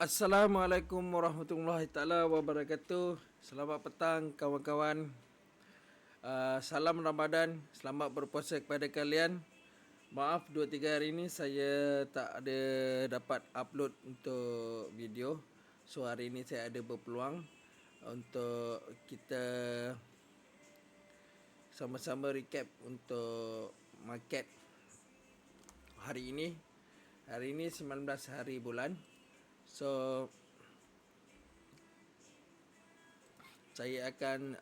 Assalamualaikum warahmatullahi taala wabarakatuh. Selamat petang kawan-kawan. Salam Ramadan. Selamat berpuasa kepada kalian. Maaf 2-3 hari ini saya tak ada dapat upload untuk video. So hari ini saya ada berpeluang untuk kita sama-sama recap untuk market hari ini. Hari ini 19 hari bulan. So saya akan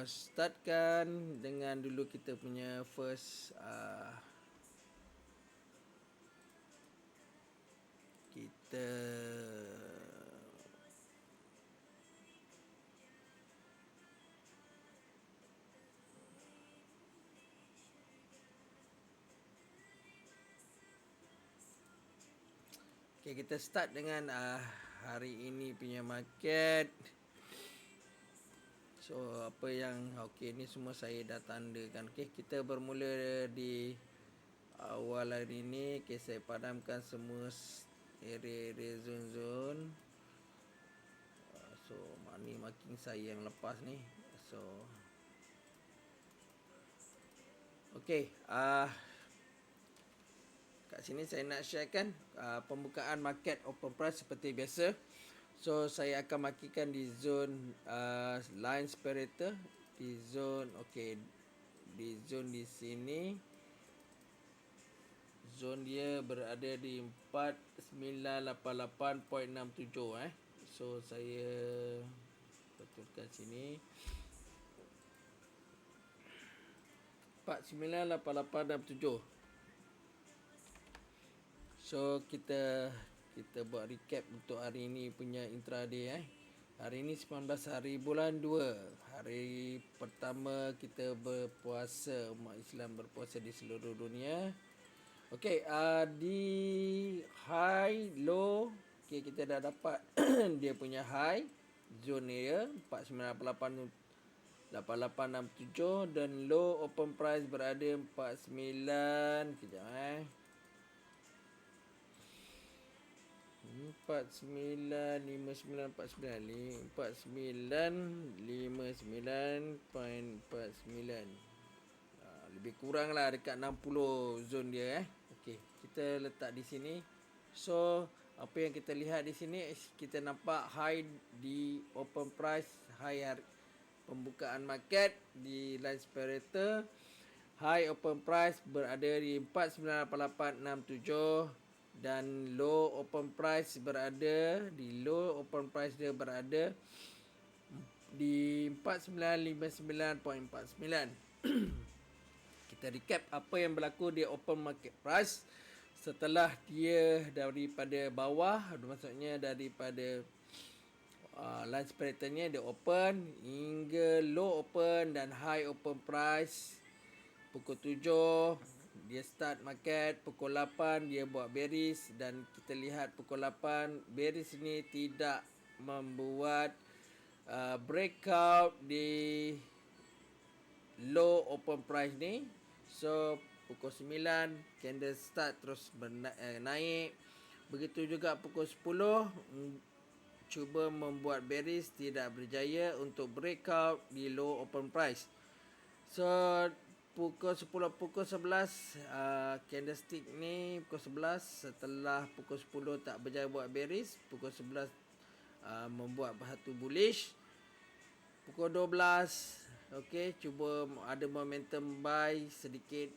startkan dengan dulu kita punya first kita kita start dengan hari ini punya market. So apa yang ni semua saya dah tandakan. Kita bermula di awal hari ini. Saya padamkan semua area zone-zone. So money marking saya yang lepas ni. So kat sini saya nak sharekan pembukaan market open price seperti biasa. So saya akan markikan di zone line separator, di zone di zone di sini. Zone dia berada di 4988.67 So saya betulkan sini 4988.67. So kita buat recap untuk hari ini punya intraday. Hari ini 19 hari bulan 2. Hari pertama kita berpuasa, umat Islam berpuasa di seluruh dunia. Di high low kita dah dapat dia punya high zone area 4988.67 dan low open price berada 49 lebih kurang lah dekat 60 zone dia. Kita letak di sini. So apa yang kita lihat di sini, kita nampak high di open price, high pembukaan market di line separator. High open price berada di 4988.67 dan low open price berada di dia berada di 4959.49. Kita recap apa yang berlaku di open market price setelah dia daripada bawah, maksudnya daripada line separatornya dia open hingga low open dan high open price. Pukul 7 dia start market, pukul 8 dia buat bearish dan kita lihat pukul 8 bearish ni tidak membuat breakout di low open price ni. So pukul 9 candle start terus naik. Begitu juga pukul 10 cuba membuat bearish, tidak berjaya untuk breakout di low open price. So pukul 10, pukul 11 candlestick ni pukul 11 setelah pukul 10 tak berjaya buat bearish, pukul 11 membuat satu bullish. Pukul 12 cuba ada momentum buy sedikit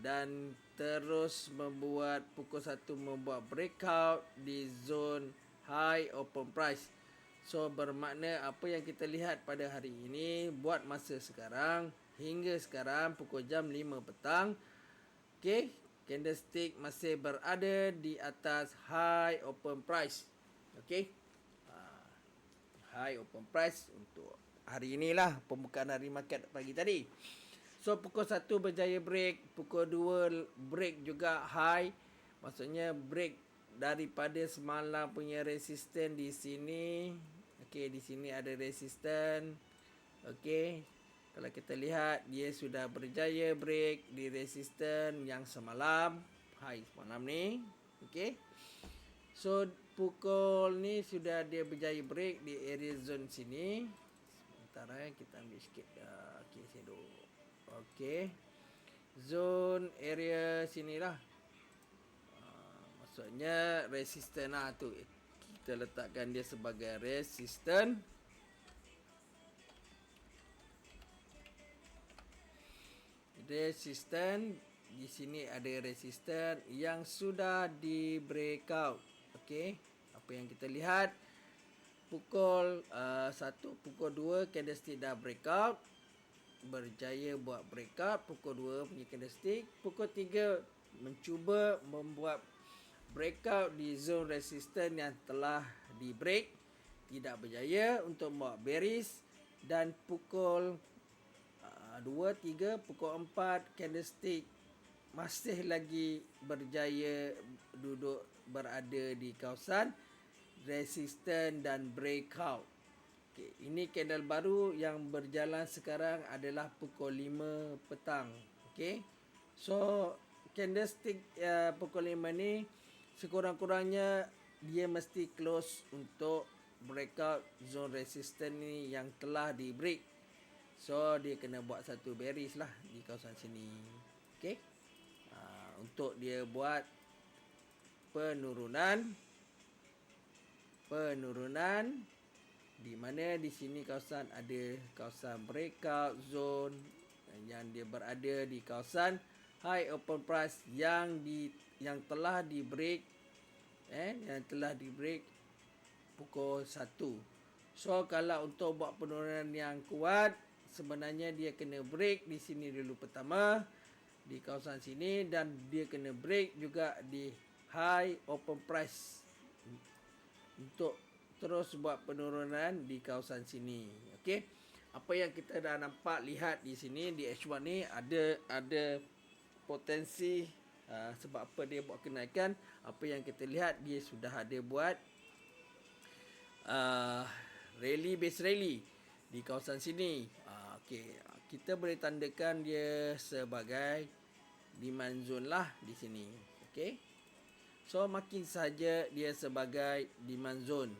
dan terus membuat pukul 1 membuat breakout di zone high open price. So bermakna apa yang kita lihat pada hari ini buat masa sekarang hingga sekarang pukul jam 5 petang, candlestick masih berada di atas high open price. High open price untuk hari inilah pembukaan hari market pagi tadi. So pukul 1 berjaya break, pukul 2 break juga high, maksudnya break daripada semalam punya resisten di sini. Di sini ada resisten. Kalau kita lihat dia sudah berjaya break di resisten yang semalam, high semalam ni. So pukul ni sudah dia berjaya break di area zone sini. Sebentar kita ambil sikit. Okey, sini dulu. Okey. Zone area sinilah. Maksudnya resistant lah tu. Kita letakkan dia sebagai resistant. Resistant. Di sini ada resistant yang sudah di breakout. Okey. Apa yang kita lihat, pukul 1, pukul 2 candlestick dah breakout. Berjaya buat breakout pukul 2 punya candlestick. Pukul 3 mencuba membuat breakout di zone resistant yang telah di break. Tidak berjaya untuk membuat bearish. Dan pukul 2, 3, pukul 4 candlestick masih lagi berjaya duduk berada di kawasan resistant dan breakout. Okay, ini candle baru yang berjalan sekarang adalah pukul 5 petang. Okay. So candlestick pukul 5 ni sekurang-kurangnya dia mesti close untuk breakout zone resistant ni yang telah di break. So dia kena buat satu bearish lah di kawasan sini. Okay. Untuk dia buat penurunan di mana di sini kawasan ada kawasan breakout zone yang dia berada di kawasan high open price yang telah di break pukul 1. So kalau untuk buat penurunan yang kuat, sebenarnya dia kena break di sini dulu pertama di kawasan sini, dan dia kena break juga di high open price untuk terus buat penurunan di kawasan sini. Okey. Apa yang kita dah nampak lihat di sini di H1 ni ada potensi sebab apa dia buat kenaikan. Apa yang kita lihat, dia sudah ada buat rally base rally di kawasan sini. Okey, kita boleh tandakan dia sebagai demand zone lah di sini. Okey. So makin saja dia sebagai demand zone.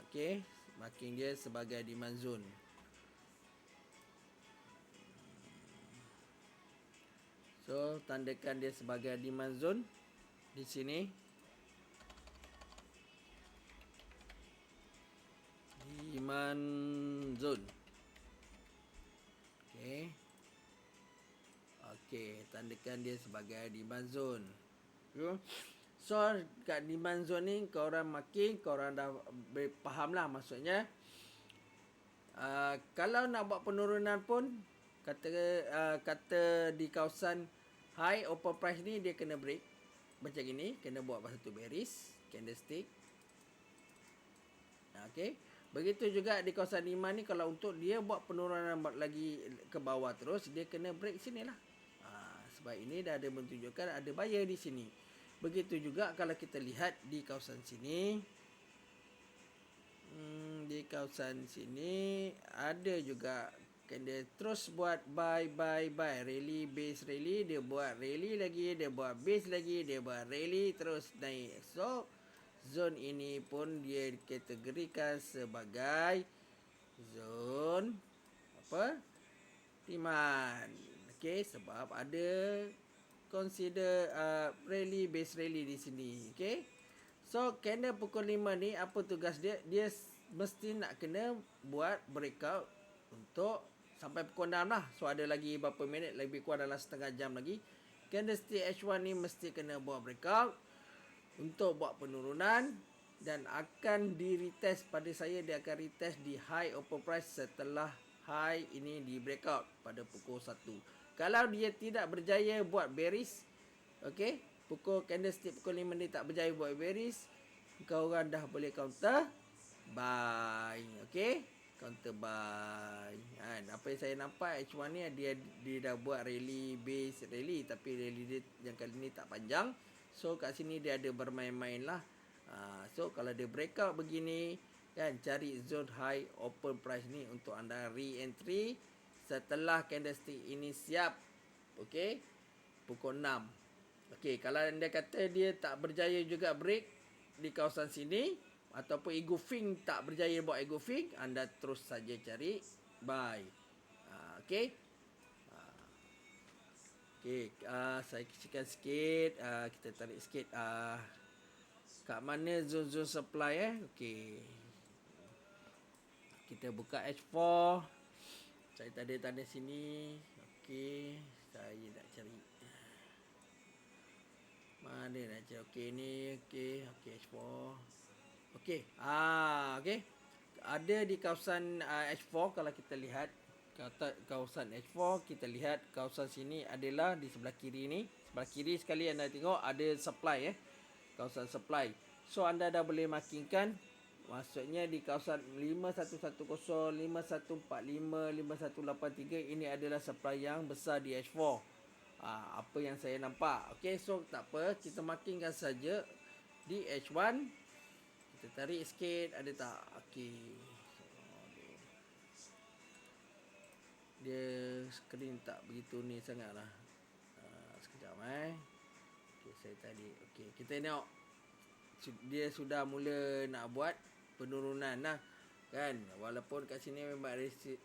Okey, makin dia sebagai demand zone. So tandakan dia sebagai demand zone di sini. Demand zone. Okey. Okey, tandakan dia sebagai demand zone. So kat demand zone ni korang dah faham lah, maksudnya kalau nak buat penurunan pun kata di kawasan high open price ni dia kena break macam gini, kena buat satu bearish candlestick. Okey. Begitu juga di kawasan demand ni, kalau untuk dia buat penurunan lagi ke bawah terus, dia kena break sini lah. Sebab ini dah ada menunjukkan ada buyer di sini. Begitu juga kalau kita lihat di kawasan sini. Di kawasan sini ada juga dia terus buat buy. Rally base rally, dia buat rally lagi, dia buat base lagi, dia buat rally terus naik. So zone ini pun dia dikategorikan sebagai zone demand. Okey, sebab ada consider rally base rally di sini. Okey. So candle pukul 5 ni apa tugas dia? Dia mesti nak kena buat breakout untuk sampai pukul 6 lah. So ada lagi berapa minit, lebih kurang dalam setengah jam lagi. Candlestick H1 ni mesti kena buat breakout untuk buat penurunan, dan akan di retest, pada saya dia akan retest di high open price setelah high ini di breakout pada pukul 1. Kalau dia tidak berjaya buat bearish, okey, candlestick pukul 5 ni tak berjaya buat bearish, kau orang dah boleh counter buy. Okey, counter buy. Apa yang saya nampak H1 ni, dia dah buat rally base rally, tapi rally dia yang kali ni tak panjang. So kat sini dia ada bermain-main lah. So kalau dia breakout begini kan, cari zone high open price ni untuk anda re-entry setelah candlestick ini siap. Okey, pukul 6. Okey, kalau anda kata dia tak berjaya juga break, di kawasan sini ataupun engulfing tak berjaya buat engulfing, anda terus saja cari buy. Okey. Okey, saya kecilkan sikit, kita tarik sikit kat mana zon-zon supply okey. Kita buka H4. Saya tanda sini. Okey, saya nak cari. Mana nak cari? Okey ni, okey H4. Okey. Okey. Ada di kawasan H4 kalau kita lihat kawasan H4, kita lihat kawasan sini adalah di sebelah kiri ni. Sebelah kiri sekali anda tengok ada supply kawasan supply. So anda dah boleh markingkan, maksudnya di kawasan 5110, 5145, 5183 ini adalah supply yang besar di H4. Apa yang saya nampak. Okey, so tak apa, kita markingkan saja di H1. Kita tarik sikit, ada tak? Okey. Dia skrin tak begitu ni sangatlah. Sekejap okey, saya tadi. Okey, kita tengok dia sudah mula nak buat penurunan lah kan. Walaupun kat sini memang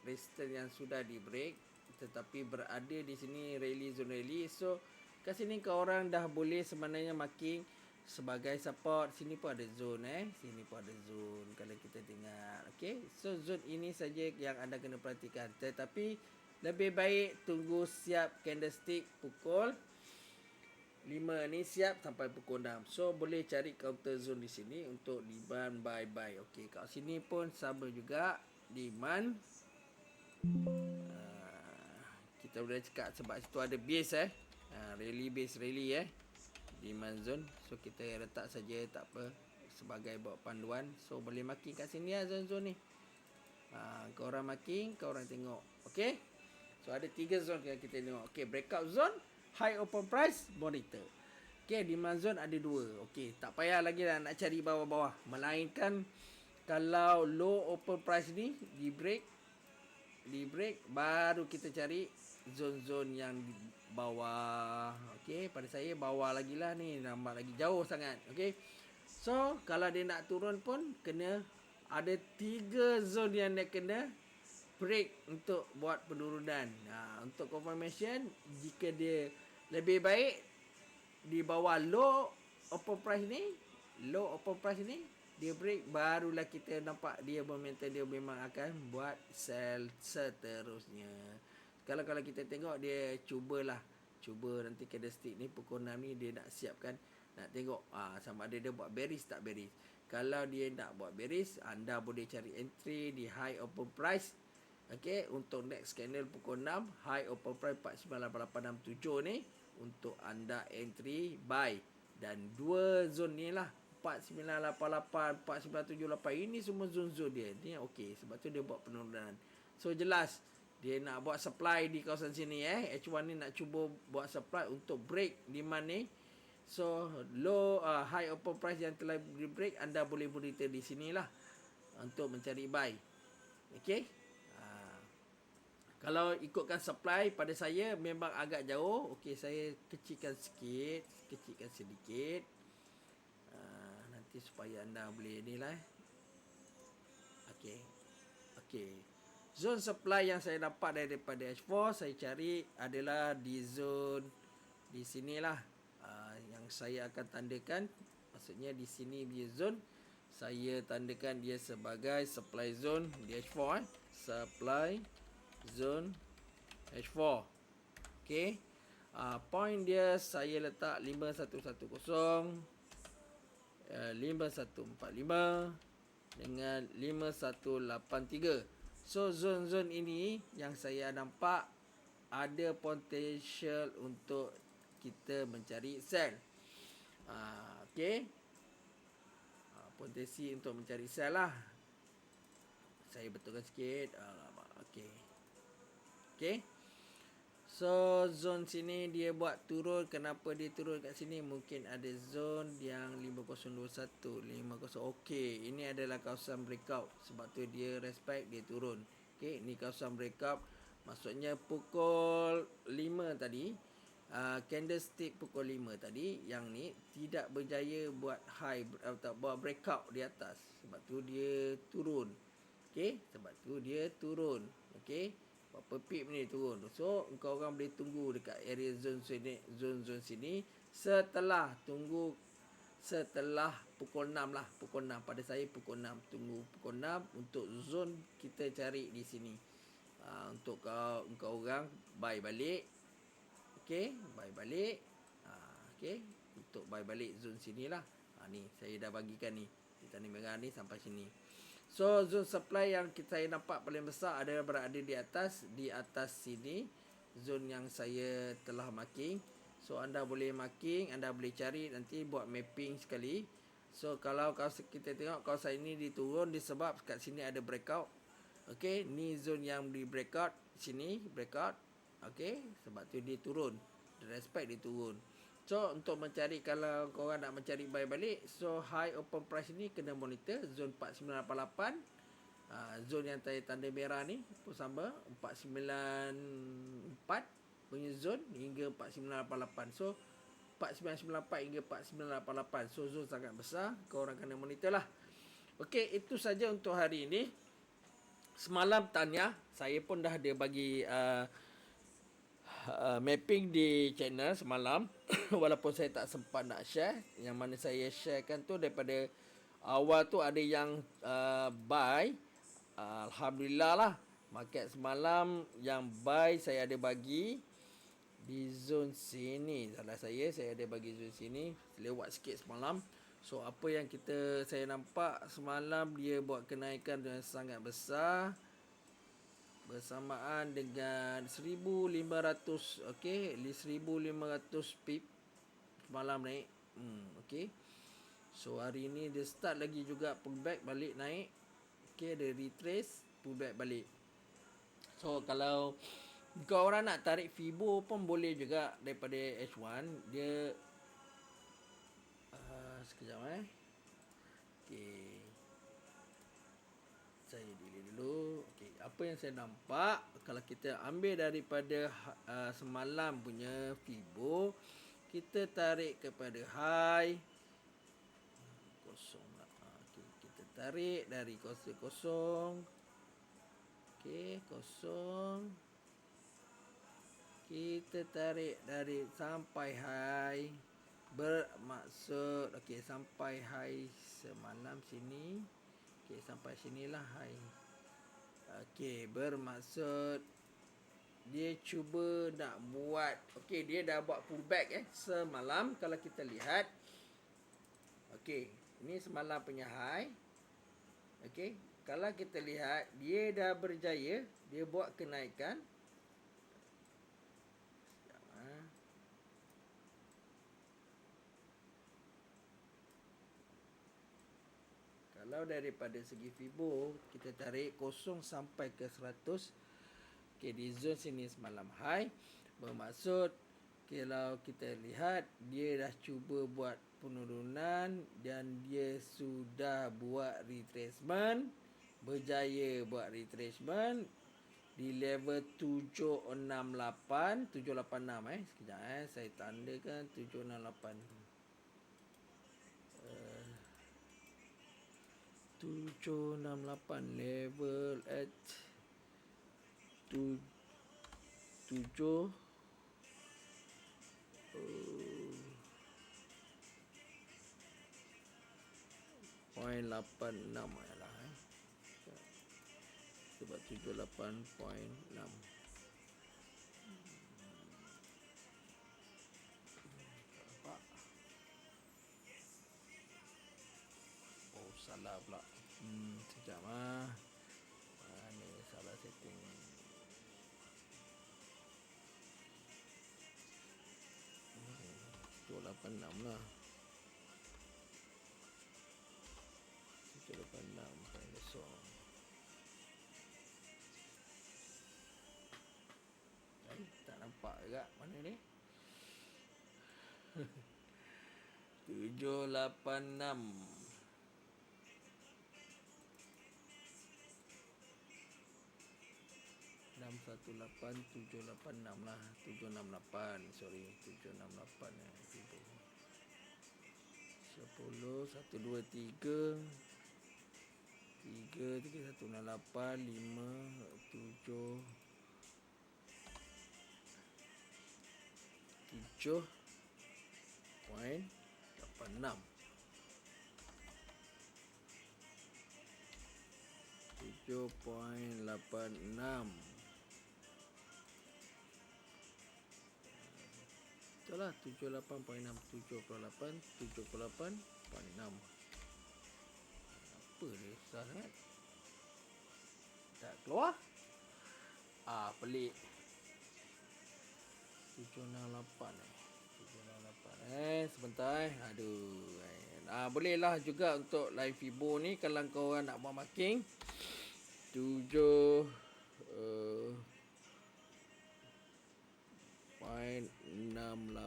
resistance yang sudah di break, tetapi berada di sini zone rally. So kat sini kau orang dah boleh sebenarnya marking sebagai support. Sini pun ada zone sini pun ada zone kalau kita tengok. Okey, so zone ini saja yang anda kena perhatikan, tetapi lebih baik tunggu siap candlestick pukul 5 ni, siap sampai pukul 6. So boleh cari counter zone di sini untuk demand buy. Okey, kat sini pun sama juga demand. Kita boleh cakap sebab situ ada base rally base rally demand zone. So kita letak saja, tak apa, sebagai buat panduan. So boleh marking kat sini zone-zone ni. Kau orang marking, kau orang tengok. Okey, so ada 3 zone yang kita tengok. Okey, breakout zone, high open price, monitor. Okey, demand zone ada 2. Okey, tak payah lagi lah nak cari bawah-bawah, melainkan kalau low open price ni di break baru kita cari zone-zone yang di bawah. Okey, pada saya bawah lagi lah ni, nampak lagi jauh sangat. Okey, so kalau dia nak turun pun kena ada 3 zone yang dia kena break untuk buat penurunan. Untuk confirmation, jika dia lebih baik di bawah low open price ni dia break, barulah kita nampak dia momentum dia memang akan buat sell seterusnya. Kalau kita tengok dia cuba nanti candlestick ni pukul 6 ni dia nak siapkan, nak tengok sama ada dia buat bearish tak bearish. Kalau dia nak buat bearish, anda boleh cari entry di high open price. Okey, untuk next candle pukul 6, high open price 498867 ni untuk anda entry buy. Dan 2 zone ni lah, 4988, 4978, ini semua zone-zone dia. Ni okey, sebab tu dia buat penurunan. So jelas dia nak buat supply di kawasan sini H1 ni nak cuba buat supply untuk break demand ni. So low high open price yang telah di break, anda boleh monitor di sinilah untuk mencari buy. Okey, kalau ikutkan supply pada saya memang agak jauh. Okey, saya kecilkan sedikit nanti supaya anda boleh ni lah. Okey, zone supply yang saya dapat daripada H4 saya cari adalah di zone di sinilah. Yang saya akan tandakan, maksudnya di sini dia zone, saya tandakan dia sebagai supply zone di H4 supply zone H4. Okey, point dia saya letak 5110, 5145 dengan 5183. So zone-zone ini yang saya nampak ada potential untuk kita mencari sell. Okey, potensi untuk mencari sell lah. Saya betulkan sikit. Okey, so zone sini dia buat turun. Kenapa dia turun kat sini? Mungkin ada zone yang 5021, 50. Okey, ini adalah kawasan breakout, sebab tu dia respect, dia turun. Okey, ini kawasan breakout, maksudnya pukul 5 tadi candlestick pukul 5 tadi, yang ni tidak berjaya buat high atau buat breakout di atas, sebab tu dia turun. Okey, sebab tu dia turun. Okey, berapa pip ni turun. So engkau orang boleh tunggu dekat area zone sini, zone sini, setelah pukul 6 lah, pukul 6 pada saya pukul 6, tunggu pukul 6 untuk zone kita cari di sini. Untuk engkau orang buy balik. Okey, buy balik. Okey, untuk buy balik zone sinilah. Ni saya dah bagikan ni. Di tanda merah ni sampai sini. So zone supply yang saya nampak paling besar adalah berada di atas sini, zone yang saya telah marking. So anda boleh marking, anda boleh cari, nanti buat mapping sekali. So kalau kita tengok kawasan ini diturun disebab kat sini ada breakout. Okey, ni zone yang di breakout sini, breakout. Okey, sebab tu dia turun. Respect dia turun. So untuk mencari, kalau korang nak mencari buy balik, so high open price ni kena monitor zone 4988. Zone yang tanda merah ni pun sama, 494 punya zone hingga 4988. So 4994 hingga 4988. So zone sangat besar, korang kena monitor lah. Okey, itu saja untuk hari ini. Semalam tanya, saya pun dah ada bagi mapping di channel semalam. Walaupun saya tak sempat nak share. Yang mana saya sharekan tu daripada awal tu ada yang buy. Alhamdulillah lah, market semalam yang buy saya ada bagi di zone sini. Salah saya ada bagi zone sini, lewat sikit semalam. So apa yang saya nampak semalam, dia buat kenaikan yang sangat besar bersamaan dengan 1500. okey, 1500 pip semalam naik. Okey, so hari ni dia start lagi juga pullback balik naik. Okey, dia retrace pullback balik. So kalau kau orang nak tarik Fibo pun boleh juga daripada H1. Dia sekejap okey, saya delete dulu. Okey, apa yang saya nampak, kalau kita ambil daripada semalam punya Fibo, kita tarik kepada high kosong lah. Okey, kita tarik dari kosong. Okey, kosong. Kita tarik dari sampai high, bermaksud okey sampai high semalam sini. Okey, sampai sinilah high. Okey, bermaksud dia cuba nak buat, okey, dia dah buat pullback semalam. Kalau kita lihat, okey, ini semalam punya high. Okey, kalau kita lihat, dia dah berjaya, dia buat kenaikan. Kalau daripada segi Fibo, kita tarik kosong sampai ke 100. Okey, di zone sini semalam high. Bermaksud, kalau kita lihat, dia dah cuba buat penurunan dan dia sudah buat retracement. Berjaya buat retracement di level 786. Sekejap saya tandakan 768. 768 level at 7 0.86 lah sebab 78.6. Salah pula. Sekejap ni salah setting. 786 lah. 786.0. Tak nampak juga mana ni. 786. 18786 lah. 768, sorry, 768 FIBO. 10 1 2 3 3 3 1 6 8 5 7 7.86 7.86. Itulah 78.6 78.6. Apa dia susah sangat? Tak keluar. Pelik. 768 768 sebentar aduh. Bolehlah juga untuk live FIBO ni kalau korang nak buat marking 7 .68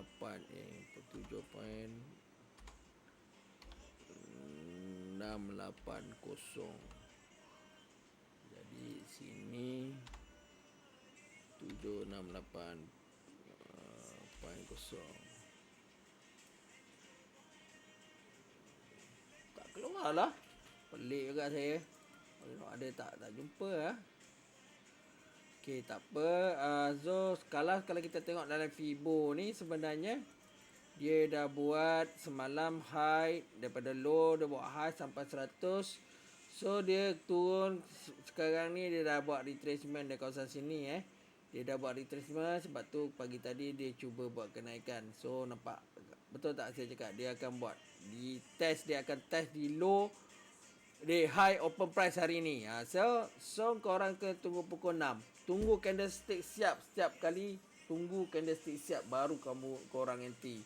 7.680. Jadi sini 768.0. Tak keluar lah. Pelik juga saya. Ada tak jumpa lah. Okey, tak apa. So kalau kita tengok dalam FIBO ni sebenarnya dia dah buat semalam high daripada low, dia buat high sampai 100. So dia turun sekarang ni, dia dah buat retracement di kawasan sini Dia dah buat retracement, sebab tu pagi tadi dia cuba buat kenaikan. So nampak betul tak saya cakap dia akan buat di test, dia akan test di low, di high open price hari ni. So korang kena tunggu pukul 6. Tunggu candlestick siap setiap kali, tunggu candlestick siap baru korang entry.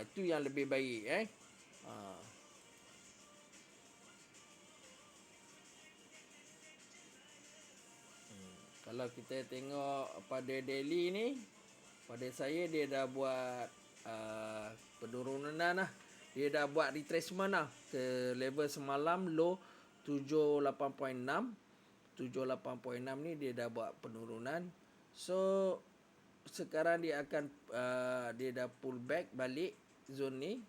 Itu yang lebih baik Kalau kita tengok pada daily ni, pada saya dia dah buat penurunan lah. Dia dah buat retracement lah ke level semalam low 78.6. 78.6 ni dia dah buat penurunan. So sekarang dia akan dia dah pull back balik zone ni.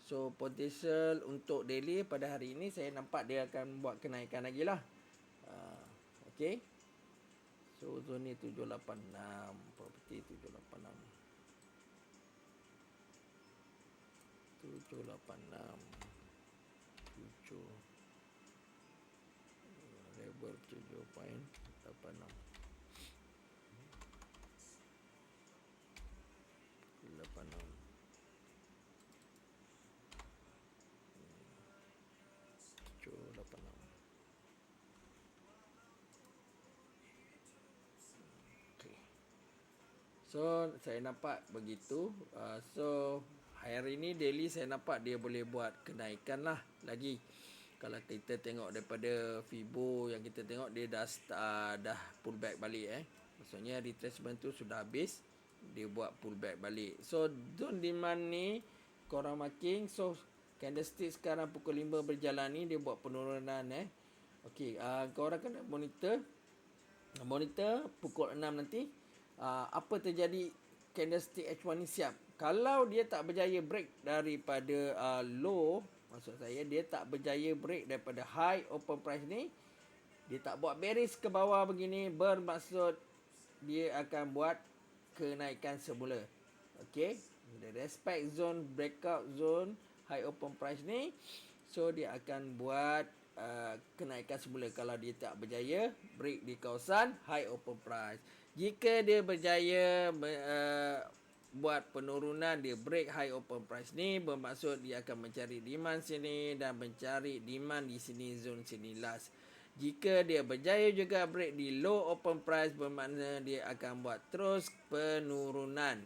So potential untuk daily pada hari ini saya nampak dia akan buat kenaikan lagi lah. Okay. So zone ni 786, property 786. 786 7 level 7.86 86 786. So saya nampak begitu. So hari ni daily saya nampak dia boleh buat kenaikan lah lagi. Kalau kita tengok daripada FIBO yang kita tengok, dia dah pull back balik Maksudnya retracement tu sudah habis, dia buat pull back balik. So zone demand ni korang marking. So candlestick sekarang pukul 5 berjalan ni dia buat penurunan Okey, korang kena monitor pukul 6 nanti. Apa terjadi candlestick H1 ni siap. Kalau dia tak berjaya break daripada low, maksud saya dia tak berjaya break daripada high open price ni, dia tak buat bearish ke bawah begini, bermaksud dia akan buat kenaikan semula. Okey, dia respect zone, breakout zone high open price ni, so dia akan buat kenaikan semula kalau dia tak berjaya break di kawasan high open price. Jika dia berjaya buat penurunan, dia break high open price ni, bermaksud dia akan mencari demand sini dan mencari demand di sini, zone sini last. Jika dia berjaya juga break di low open price, bermakna dia akan buat terus penurunan.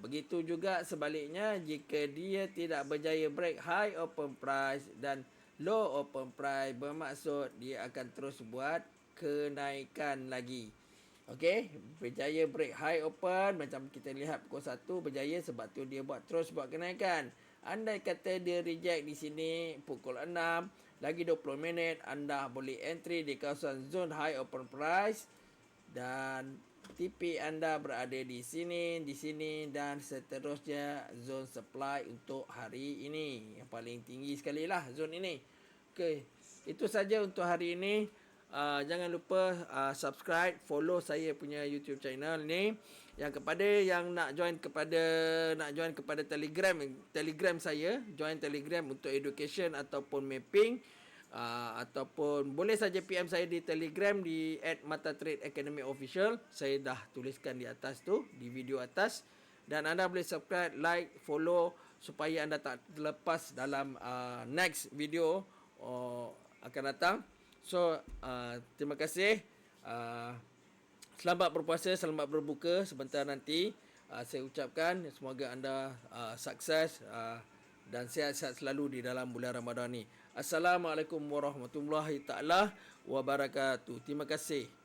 Begitu juga sebaliknya, jika dia tidak berjaya break high open price dan low open price, bermaksud dia akan terus buat kenaikan lagi. Okey, berjaya break high open, macam kita lihat pukul 1 berjaya, sebab tu dia terus buat kenaikan. Andai kata dia reject di sini pukul 6, lagi 20 minit anda boleh entry di kawasan zone high open price dan TP anda berada di sini dan seterusnya zone supply untuk hari ini. Yang paling tinggi sekali lah zone ini. Okey, itu saja untuk hari ini. Jangan lupa subscribe, follow saya punya YouTube channel ni. Yang kepada yang nak join kepada Telegram saya, join Telegram untuk education ataupun mapping. Ataupun boleh saja PM saya di Telegram di @matatradeacademy official. Saya dah tuliskan di atas tu, di video atas. Dan anda boleh subscribe, like, follow supaya anda tak terlepas dalam next video akan datang. So, terima kasih. Selamat berpuasa, selamat berbuka sebentar nanti. Saya ucapkan semoga anda sukses dan sihat-sihat selalu di dalam bulan Ramadan ni. Assalamualaikum warahmatullahi taala wabarakatuh. Terima kasih.